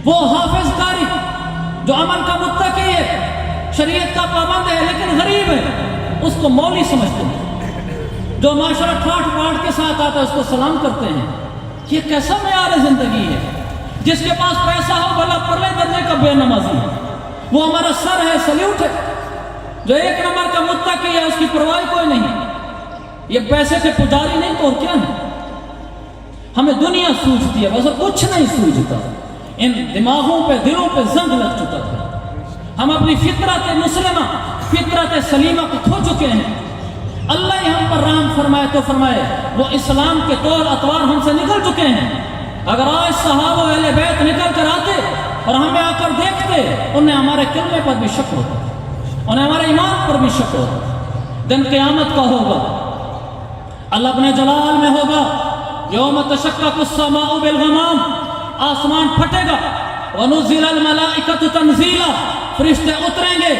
وہ حافظ قاری جو عمل کا متقی ہے، شریعت کا پابند ہے لیکن غریب ہے، اس کو مولوی سمجھتے ہیں۔ جو معاشرہ ٹھاٹ باٹ کے ساتھ آتا ہے اس کو سلام کرتے ہیں۔ یہ کیسا معیار زندگی ہے؟ جس کے پاس پیسہ ہو بھلا پرلے درجے کا بے نمازی ہے، وہ ہمارا سر ہے، سلیوٹ ہے۔ جو ایک نمبر کا متقی ہے اس کی پرواہ کوئی نہیں۔ یہ پیسے کے پجاری نہیں تو اور کیا ہے؟ ہمیں دنیا سوچتی ہے بس، اور کچھ نہیں سوچتا۔ ان دماغوں پہ دلوں پہ زنگ لگ چکا تھا۔ ہم اپنی فطرت مسلمہ، فطرت سلیمہ کو کھو چکے ہیں۔ اللہ ہی ہم پر رحم فرمائے تو فرمائے، وہ اسلام کے طور اطوار ہم سے نکل چکے ہیں۔ اگر آج صحابہ اہل بیت نکل کر آتے اور ہمیں آ کر دیکھتے، انہیں ہمارے کلمے پر بھی شک ہوتا، انہیں ہمارے ایمان پر بھی شک ہوتا۔ دن قیامت کا ہوگا، اللہ اپنے جلال میں ہوگا، یوم تشقق السماء بالغمام، آسمان پھٹے گا، ونزل الملائکۃ تنزیلا، فرشتے اتریں گے،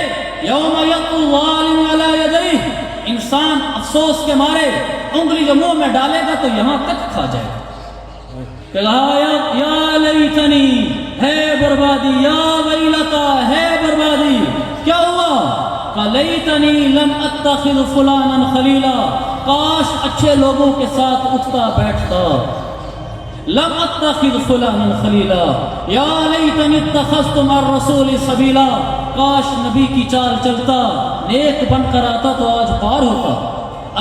یوم یقول الظالم علی یدیہ، انسان افسوس کے مارے انگلی جو منہ میں ڈالے گا تو یہاں تک کھا جائے گا کہ یا لیتنی، ہے بربادی، یا ویلتا، ہے بربادی۔ کیا ہوا؟ لیتنی لم اتخذ فلانا خلیلا، کاش اچھے لوگوں کے ساتھ اٹھتا بیٹھتا۔ لم اتخذ فلانا خلیلا، یا لیتنی اتخذت مع الرسول سبیلا، کاش نبی کی چال چلتا، نیک بن کر آتا تو آج پار ہوتا۔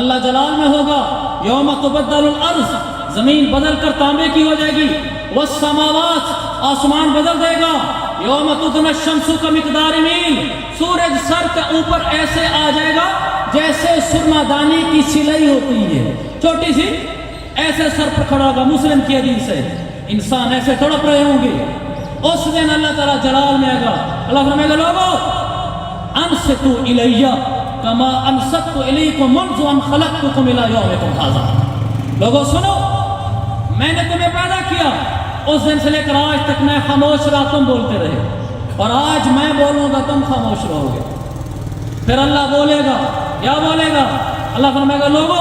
اللہ جلال میں ہوگا، یوم تبدل الارض، زمین بدل کر تانبے کی ہو جائے گی، والسماوات، آسمان بدل دے گا، یوم تدنی الشمس کمقدار میل، سورج سر کے اوپر ایسے آ جائے گا جیسے سرما دانی کی سلائی ہوتی ہے، چھوٹی سی، ایسے سر پر کھڑا ہوگا۔ مسلم کی حدیث ہے، انسان ایسے تڑپ رہے ہوں گے۔ اس دن اللہ تعالیٰ جلال میں آگا، اللہ فرمائے گا لوگو انصتوا الیہ کما انصت الیکم منذ ان خلقتکم الی یومکم ھذا، لوگو سنو، میں نے تمہیں پیدا کیا، اس دن سے لے کر آج تک میں خاموش رہا، تم بولتے رہے، اور آج میں بولوں گا تم خاموش رہو گے۔ پھر اللہ بولے گا، کیا بولے گا؟ اللہ فرمائے گا لوگو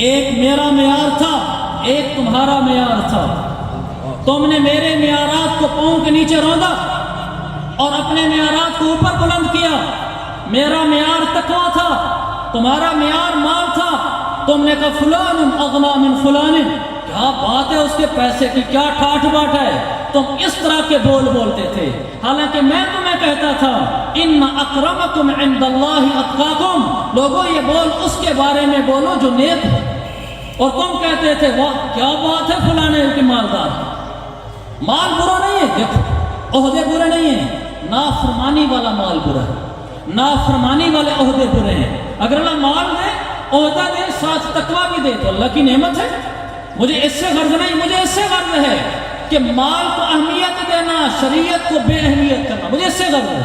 ایک میرا معیار تھا، ایک تمہارا معیار تھا، تم نے میرے معیارات کو پاؤں کے نیچے روندا اور اپنے معیارات کو اوپر بلند کیا۔ میرا معیار تقویٰ تھا، تمہارا معیار مال تھا، تم نے کہا فلان اغنی من فلان، کیا بات ہے اس کے پیسے کی، کیا ٹھاٹ باٹ ہے، تم اس طرح کے بول بولتے تھے، حالانکہ میں تمہیں کہتا تھا ان اکرمکم عند اللہ اتقاکم، لوگوں یہ بول اس کے بارے میں بولو جو نیک ہے، اور تم کہتے تھے واہ کیا بات ہے فلانے کی مالدار۔ مال برا نہیں ہے، دیکھو عہدے برے نہیں ہیں، نافرمانی والا مال برا ہے، نافرمانی والے عہدے برے ہیں۔ اگر اللہ مال دے، عہدہ دے، ساتھ تقویٰ بھی دے تو اللہ کی نعمت ہے۔ مجھے اس سے غرض نہیں، مجھے اس سے غرض ہے کہ مال کو اہمیت دینا، شریعت کو بے اہمیت کرنا، مجھے اس سے غرض ہے۔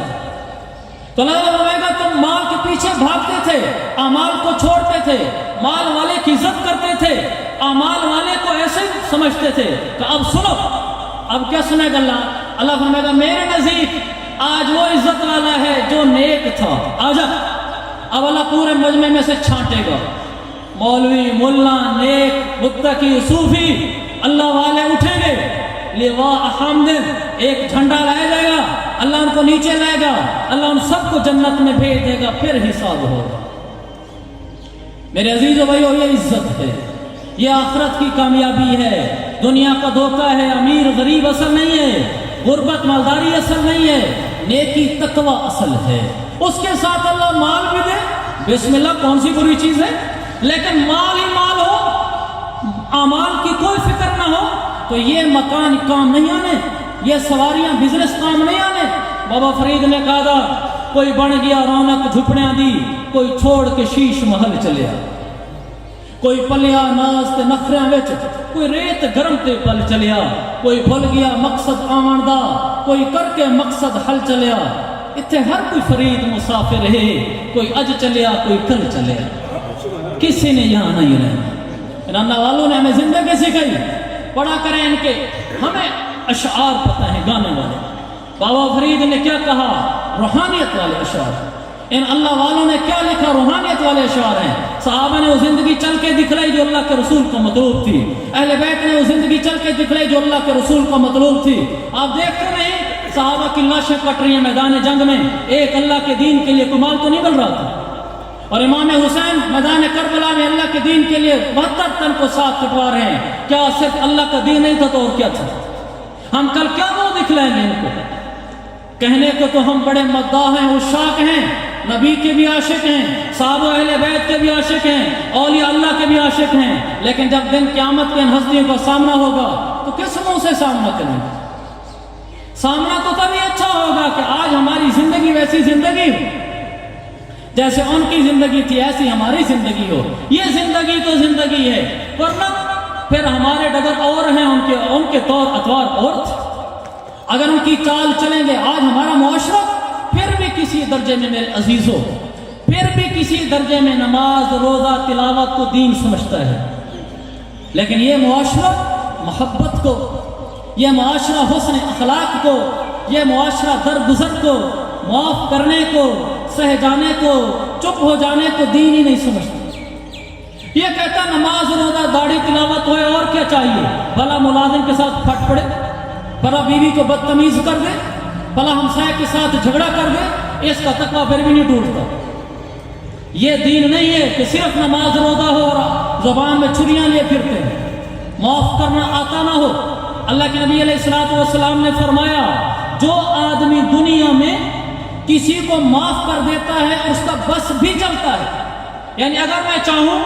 تو اللہ فرمائے گا تم مال کے پیچھے بھاگتے تھے، اعمال کو چھوڑتے تھے، مال والے کی عزت کرتے تھے، اعمال والے کو ایسے سمجھتے تھے کہ اب سنو، اب کیا سنے گا اللہ؟ اللہ فرمائے گا میرے نزدیک آج وہ عزت والا ہے جو نیک تھا، آجا۔ اب اللہ پورے مجمع میں سے چھانٹے گا، مولوی، ملا، نیک، متقی، صوفی، اللہ والے اٹھیں گے، لواء حمد، ایک جھنڈا لایا جائے گا، اللہ ان کو نیچے لائے گا، اللہ ان سب کو جنت میں بھیج دے گا، پھر حساب ہوگا۔ میرے عزیزو بھائیو، یہ عزت ہے، یہ آخرت کی کامیابی ہے۔ دنیا کا دھوکہ ہے، امیر غریب اصل نہیں ہے، غربت مالداری اصل نہیں ہے، نیکی تقوی اصل ہے۔ اس کے ساتھ اللہ مال بھی دے، بسم اللہ، کون سی بری چیز ہے، لیکن مال ہی مال ہو، اعمال کی کوئی فکر نہ ہو تو یہ مکان کام نہیں آنے، یہ سواریاں بزنس کام نہیں آنے۔ بابا فرید نے کہا تھا کوئی بن گیا رونق جھپڑیاں دی، کوئی چھوڑ کے شیش محل چلیا، کوئی پلیا ناز تے نخریاں وچ، کوئی ریت گرم تے پل چلیا، کوئی بھول گیا مقصد آمن دا، کوئی کر کے مقصد حل چلیا۔ اتھے ہر کوئی فرید مسافر ہے، کوئی اج چلیا کوئی کل چلیا، کسی نے یہاں نہیں رہنا۔ نانا والوں نے ہمیں زندگی سکھائی، پڑھا کریں ان کے، ہمیں اشعار پتہ ہیں گانے والے۔ بابا فرید نے کیا کہا؟ روحانیت والے اشعار، ان اللہ والوں نے کیا لکھا، روحانیت والے اشعار ہیں. صحابہ نے وہ زندگی چل کے دکھلائی جو اللہ کے رسول کو مطلوب تھی. اہل بیت نے وہ زندگی چل کے دکھلائی جو اللہ کے رسول کو مطلوب تھی. آپ دیکھتے نہیں صحابہ کی لاشیں کٹ رہی ہیں میدان جنگ میں، ایک اللہ کے دین کے لیے کوئی مال تو نہیں مل رہا تھا. اور امام حسین میدان کربلا میں اللہ کے دین کے لیے 72 تن کو ساتھ کٹوا رہے ہیں. کیا صرف اللہ کا دین نہیں تھا تو اور کیا تھا؟ ہم کل کیا منہ دکھلائیں گے ان کو؟ کہنے کو تو ہم بڑے مداح ہیں، عشاق ہیں، نبی کے بھی عاشق ہیں، صحابہ اہل بیت کے بھی عاشق ہیں، اولیاء اللہ کے بھی عاشق ہیں، لیکن جب دن قیامت کے ان ہستیوں کا سامنا ہوگا تو کس منہ سے سامنا کریں گے؟ سامنا تو تبھی اچھا ہوگا کہ آج ہماری زندگی ویسی زندگی ہو، جیسے ان کی زندگی تھی ایسی ہماری زندگی ہو. یہ زندگی تو زندگی ہے، ورنہ پھر ہمارے ڈگر اور ہیں، ان کے طور اطوار اور تھے. اگر ان کی چال چلیں گے آج ہمارا معاشرہ پھر بھی کسی درجے میں میرے عزیزوں، پھر بھی کسی درجے میں نماز روزہ تلاوت کو دین سمجھتا ہے. لیکن یہ معاشرہ محبت کو، یہ معاشرہ حسن اخلاق کو، یہ معاشرہ درگزر کو، معاف کرنے کو، سہ جانے کو، چپ ہو جانے کو دین ہی نہیں سمجھتا. یہ کہتا نماز روزہ داڑھی تلاوت ہوئے اور کیا چاہیے؟ بھلا ملازم کے ساتھ پھٹ پڑے، بھلا بیوی کو بدتمیز کر دے، بھلا ہمسائے کے ساتھ جھگڑا کر دے، اس کا تقویٰ پھر بھی نہیں ٹوٹتا. یہ دین نہیں ہے کہ صرف نماز روزہ ہو اور زبان میں چھریاں لیے پھرتے ہیں، معاف کرنا آتا نہ ہو. اللہ کے نبی علیہ الصلوۃ والسلام نے فرمایا جو آدمی دنیا میں کسی کو معاف کر دیتا ہے اس کا بس بھی چلتا ہے، یعنی اگر میں چاہوں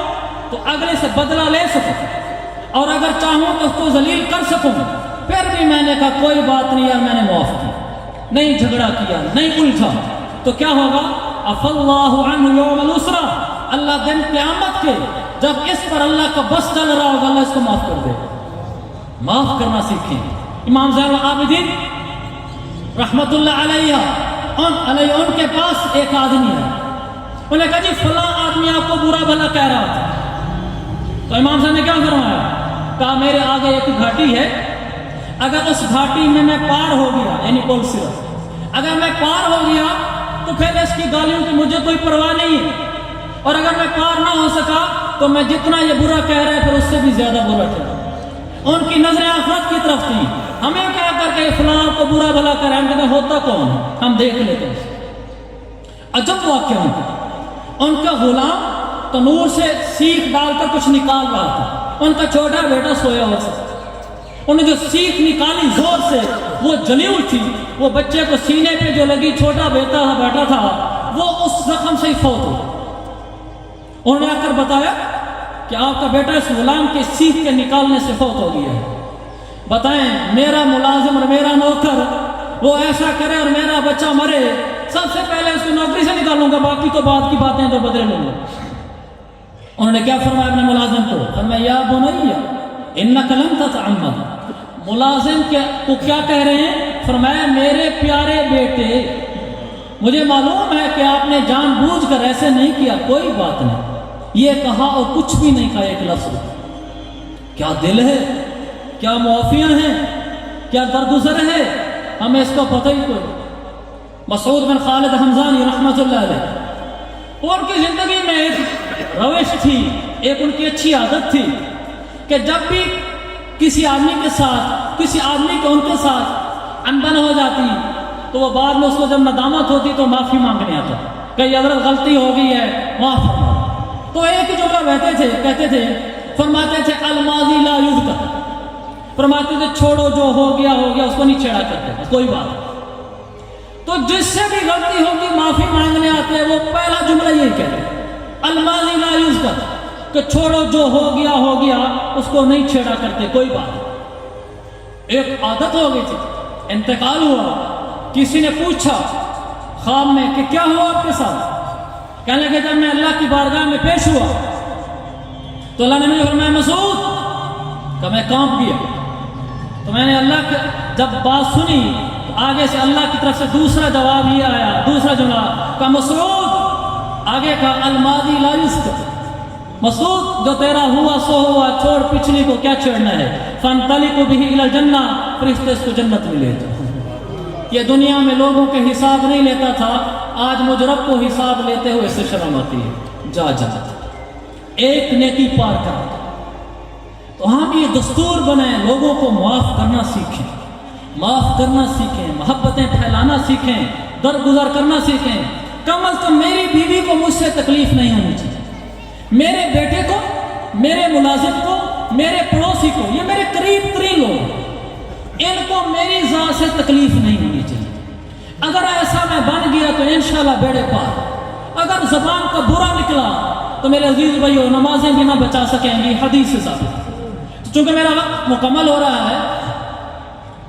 تو اگلے سے بدلہ لے سکوں اور اگر چاہوں تو اس کو ذلیل کر سکوں، پھر بھی میں نے کہا کوئی بات نہیں یار، میں نے معاف کیا، نہیں جھگڑا کیا، نہیں الجھا، تو کیا ہوگا؟ عفا اللہ عنہ یوم العسرہ، اللہ دن قیامت کے جب اس پر اللہ کا بس چل رہا ہوگا اللہ اس کو معاف کر دے گا. معاف کرنا سیکھیں. امام زین العابدین رحمت اللہ علیہ ان کے پاس ایک آدمی ہے، انہوں نے کہا جی فلاں آدمی آپ کو برا بھلا کہہ رہا تھا. تو امام صاحب نے کیا فرمایا؟ کہا میرے آگے ایک گھاٹی ہے، اگر اس گھاٹی میں پار ہو گیا، یعنی پل صرف اگر میں پار ہو گیا تو پھر اس کی گالیوں کی مجھے کوئی پرواہ نہیں ہے، اور اگر میں پار نہ ہو سکا تو میں جتنا یہ برا کہہ رہا ہے پھر اس سے بھی زیادہ برا کہہ رہا. ان کی نظریں آخرت کی طرف تھی. ہمیں کہہ کر کے فلاں کو برا بھلا کر رہے ہیں، ہوتا کون ہے؟ ہم دیکھ لیتے ہیں. عجب واقعہ ان کا غلام تنور سے سیخ ڈال کر کچھ نکال رہا تھا، ان کا چھوٹا بیٹا سویا ہوا تھا. انہوں نے جو سیخ نکالی زور سے، وہ جلی ہوئی تھی، وہ بچے کو سینے پہ جو لگی، چھوٹا بیٹا تھا وہ اس زخم سے ہی فوت ہو. انہوں نے آ کر بتایا کہ آپ کا بیٹا اس غلام کے سیخ کے نکالنے سے فوت ہو گیا ہے. بتائیں میرا ملازم اور میرا نوکر وہ ایسا کرے اور میرا بچہ مرے، سب سے پہلے اس کو نوکری سے نکالوں گا، باقی تو بعد کی باتیں تو بدلے لوں گا. انہوں نے کیا فرمایا اپنے ملازم کو؟ فرمایا یا بنی انک لن تتعمد. ملازم کو کیا کہہ رہے ہیں؟ فرمایا میرے پیارے بیٹے مجھے معلوم ہے کہ آپ نے جان بوجھ کر ایسے نہیں کیا، کوئی بات نہیں. یہ کہا اور کچھ بھی نہیں کہا، ایک لفظ. کیا دل ہے، کیا معافیاں ہیں، کیا درگزر ہے، ہمیں اس کا پتہ ہی کوئی. مسعود بن خالد حمزانی رحمۃ اللہ علیہ، اور ان کی زندگی میں ایک روش تھی، ایک ان کی اچھی عادت تھی کہ جب بھی کسی آدمی کے ساتھ، کسی آدمی کے ان کے ساتھ انبن ہو جاتی تو وہ بعد میں اس کو جب ندامت ہوتی تو معافی مانگنے آتا کہ حضرت غلطی ہو گئی ہے معاف کرنا. تو ایک ہی جملہ کہتے تھے، فرماتے تھے الماضی لا یذکر، فرماتے تھے چھوڑو جو ہو گیا اس کو نہیں چھیڑا کرتے، کوئی بات. تو جس سے بھی غلطی ہوگی معافی مانگنے آتے ہیں وہ پہلا جملہ یہی کہتے ہیں الماضی لا یذکر، کہ چھوڑو جو ہو گیا اس کو نہیں چھیڑا کرتے، کوئی بات. ایک عادت ہو گئی تھی. انتقال ہوا، کسی نے پوچھا خواب میں کہ کیا ہوا آپ کے ساتھ؟ کہنے لگے جب میں اللہ کی بارگاہ میں پیش ہوا تو اللہ نے مجھے فرمایا مسعود، کہ میں کانپ گیا. تو میں نے اللہ کے جب بات سنی تو آگے سے اللہ کی طرف سے دوسرا جواب یہ آیا، دوسرا جملہ کہ مسعود، آگے کا الماضی لا یذکر، مسعود جو تیرا ہوا سو ہوا، چھوڑ پچھلی کو کیا چھیڑنا ہے. فانطلق بہ الی الجنہ، فرشتے اس کو جنت میں لے جاؤ. یہ دنیا میں لوگوں کے حساب نہیں لیتا تھا، آج مجھ رب کو حساب لیتے ہوئے سے شرم آتی ہے. جا ایک نیکی پار کر. تو ہم یہ دستور بنائیں، لوگوں کو معاف کرنا سیکھیں، معاف کرنا سیکھیں، محبتیں پھیلانا سیکھیں، درگزر کرنا سیکھیں. کم از کم میری بیوی کو مجھ سے تکلیف نہیں ہونی چاہیے، میرے بیٹے کو، میرے ملازم کو، میرے پڑوسی کو، یہ میرے قریب ترین لوگ، ان کو میری ذات سے تکلیف نہیں ہونی چاہیے. اگر ایسا میں بن گیا تو انشاءاللہ بیڑے پار. اگر زبان کا برا نکلا تو میرے عزیز بھائیو نمازیں بھی نہ بچا سکیں گی، حدیث سے ثابت. چونکہ میرا وقت مکمل ہو رہا ہے،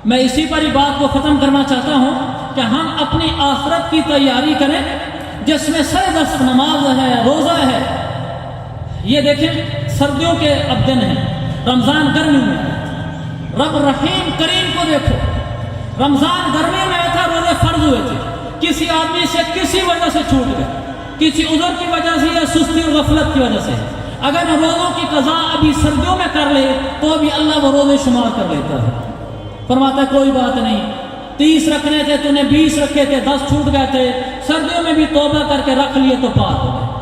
میں اسی پر ہی بات کو ختم کرنا چاہتا ہوں کہ ہم اپنی آخرت کی تیاری کریں، جس میں سر دست نماز ہے، روزہ ہے. یہ دیکھیں سردیوں کے اب دن ہیں، رمضان گرمی میں. رب رحیم کریم کو دیکھو، رمضان گرمی میں تھا، روزے فرض ہوئے تھے، کسی آدمی سے کسی وجہ سے چھوٹ گئے، کسی عذر کی وجہ سے یا سستی اور غفلت کی وجہ سے. اگر روزوں کی قضا ابھی سردیوں میں کر لے تو بھی اللہ وہ روزے شمار کر لیتا ہے. فرماتا ہے کوئی بات نہیں، 30 رکھنے تھے تو نے 20 رکھے تھے، 10 چھوٹ گئے تھے، سردیوں میں بھی توبہ کر کے رکھ لیے تو پار ہو گئے.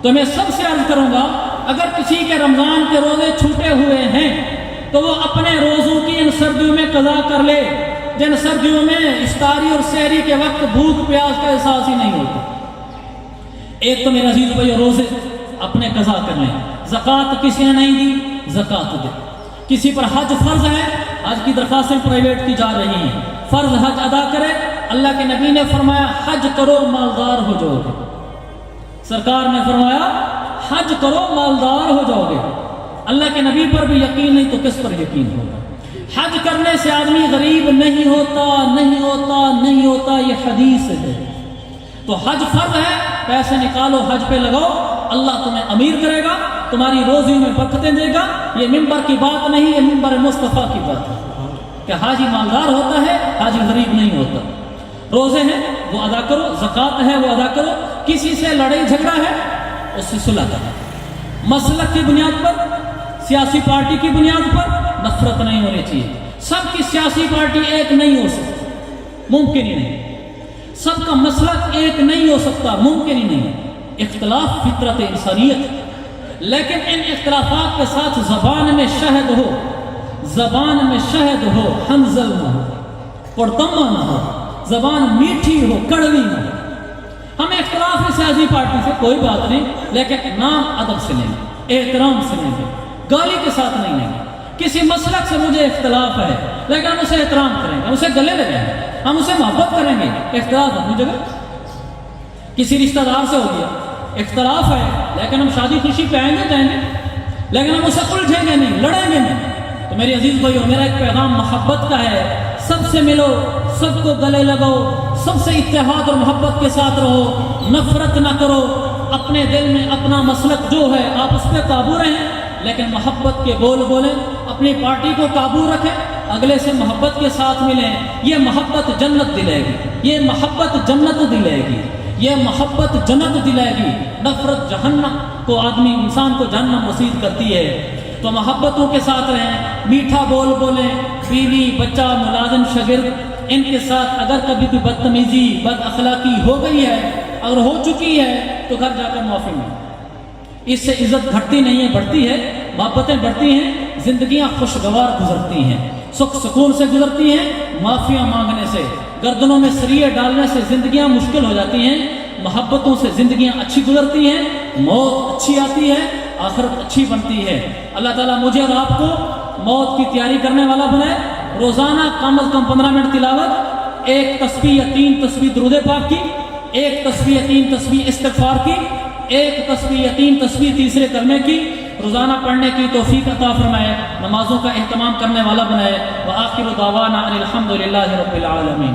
تو میں سب سے عرض کروں گا، اگر کسی کے رمضان کے روزے چھوٹے ہوئے ہیں تو وہ اپنے روزوں کی ان سردیوں میں قضا کر لے، جن سردیوں میں افطاری اور سحری کے وقت بھوک پیاس کا احساس ہی نہیں ہوتا. ایک تو میرے عزیز بھائی روزے اپنے قضا کر لیں. زکوٰۃ کسی نے نہیں دی، زکوٰۃ دے. کسی پر حج فرض ہے، حج کی درخواستیں پرائیویٹ کی جا رہی ہیں، فرض حج ادا کرے. اللہ کے نبی نے فرمایا حج کرو مالدار ہو جاؤ گے. سرکار نے فرمایا حج کرو مالدار ہو جاؤ گے. اللہ کے نبی پر بھی یقین نہیں تو کس پر یقین ہوگا؟ حج کرنے سے آدمی غریب نہیں ہوتا، نہیں ہوتا، نہیں ہوتا، یہ حدیث ہے. تو حج فرض ہے، پیسے نکالو حج پہ لگاؤ، اللہ تمہیں امیر کرے گا، تمہاری روزی میں برکتیں دے گا. یہ منبر کی بات نہیں، یہ منبر مصطفیٰ کی بات ہے کہ حاجی مالدار ہوتا ہے، حاجی غریب نہیں ہوتا. روزے ہیں وہ ادا کرو، زکوٰۃ ہے وہ ادا کرو. کسی سے لڑائی جھگڑا ہے اس سے صلح کرو. مسلک کی بنیاد پر، سیاسی پارٹی کی بنیاد پر نفرت نہیں ہونی چاہیے. سب کی سیاسی پارٹی ایک نہیں ہو سکتی، ممکن ہی نہیں. سب کا مسلک ایک نہیں ہو سکتا، ممکن ہی نہیں. اختلاف فطرت انسانیت، لیکن ان اختلافات کے ساتھ زبان میں شہد ہو، زبان میں شہد ہو، حنظل نہ ہو، پرتما نہ ہو، زبان میٹھی ہو، کڑوی نہ ہو. ہمیں اختلاف ہے سیاسی پارٹی سے، کوئی بات نہیں، لیکن نام ادب سے لیں گے، احترام سے لیں گے، گالی کے ساتھ نہیں لیں گے. کسی مسلک سے مجھے اختلاف ہے لیکن ہم اسے احترام کریں گے، ہم اسے گلے لگیں گے، ہم اسے محبت کریں گے. اختلاف اپنی جگہ. کسی رشتہ دار سے ہو گیا، اختلاف ہے لیکن ہم شادی خوشی پہ آئیں گے، جائیں گے، لیکن ہم اسے الجھیں گے نہیں، لڑیں گے نہیں. تو میرے عزیز بھائیو، میرا ایک پیغام محبت کا ہے. سب سے ملو، سب کو گلے لگاؤ، سب سے اتحاد اور محبت کے ساتھ رہو، نفرت نہ کرو. اپنے دل میں اپنا مسلک جو ہے آپ اس پہ قابو رہیں، لیکن محبت کے بول بولیں. اپنی پارٹی کو قابو رکھیں، اگلے سے محبت کے ساتھ ملیں. یہ محبت جنت دلائے گی، یہ محبت جنت دلائے گی، یہ محبت جنت دلائے گی. نفرت جہنم کو، آدمی انسان کو جہنم رسید کرتی ہے. تو محبتوں کے ساتھ رہیں، میٹھا بول بولیں. بیوی، بچہ، ملازم، شاگرد، ان کے ساتھ اگر کبھی کوئی بدتمیزی، بد اخلاقی ہو گئی ہے، اگر ہو چکی ہے تو گھر جا کر معافی مانگیں. اس سے عزت گھٹتی نہیں ہے، بڑھتی ہے، محبتیں بڑھتی ہیں، زندگیاں خوشگوار گزرتی ہیں، سکھ سکون سے گزرتی ہیں. معافیاں مانگنے سے، گردنوں میں سریے ڈالنے سے زندگیاں مشکل ہو جاتی ہیں. محبتوں سے زندگیاں اچھی گزرتی ہیں، موت اچھی آتی ہے، آخرت اچھی بنتی ہے. اللہ تعالیٰ مجھے اور آپ کو موت کی تیاری کرنے والا بنائے. روزانہ کم از کم 15 منٹ تلاوت، 1 تسبیح یا 3 تسبیح درود پاک کی، 1 تسبیح یا 3 تسبیح استغفار کی، 1 تسبیح یا 3 تسبیح تیسرے کلمے کی روزانہ پڑھنے کی توفیق عطا فرمائے. نمازوں کا اہتمام کرنے والا بنائے. وآخر دعوانا ان الحمد للہ رب العالمین.